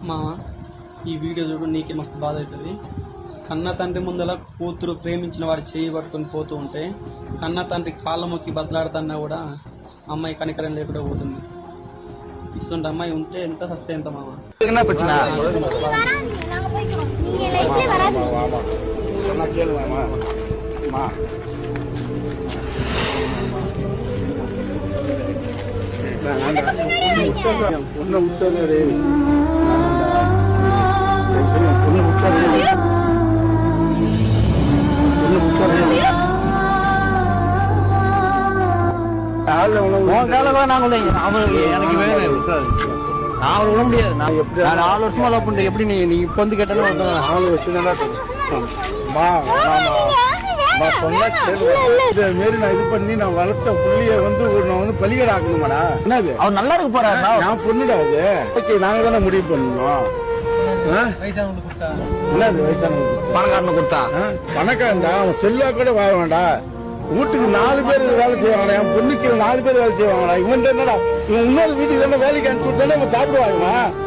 మా ఈ వీడియో చూడు నీకే మస్తు బాధ అవుతుంది. కన్న తండ్రి ముందల కూతురు ప్రేమించిన వారి చేయి పట్టుకొని పోతూ ఉంటే కన్న తండ్రి కాళ్ళ మొక్కి బతలాడుతున్నా కూడా అమ్మాయి కనికరం లేకుండా పోతుంది. ఇటువంటి అమ్మాయి ఉంటే ఎంత సస్తే ఎంత మామ. நாலு விட முடியாது. நான் 4 வருஷமா லவ் பண்றேன். எப்படி நீ இப்ப வந்து கேட்டாலும் 4 வருஷம் மாரி நான் இது பண்ணி நான் வளர்த்த புள்ளிய நான் வந்து பலிகடை ஆக்கணுமாடா? என்னது அவர் நல்லா இருக்க போறாரு. நான் பொண்ணுடா அது. ஓகே, நாங்க தானே முடிவு பண்ணணும். என்னது வயசானவங்க பணக்காரனு கொடுத்தா? பணக்காரன்டா, அவன் செல்லா கூட வாழ வேண்டாம். வீட்டுக்கு 4 பேர் வேலை செய்வாங்களா? என் பொண்ணுக்கு 4 பேர் வேலை செய்வாங்களா? இவன் என்னடா, இவன் இன்னொரு வீட்டுக்கு தானே வேலைக்கு அனுப்பிச்சு விட்டானே இவன் சாப்பிடுவாங்க.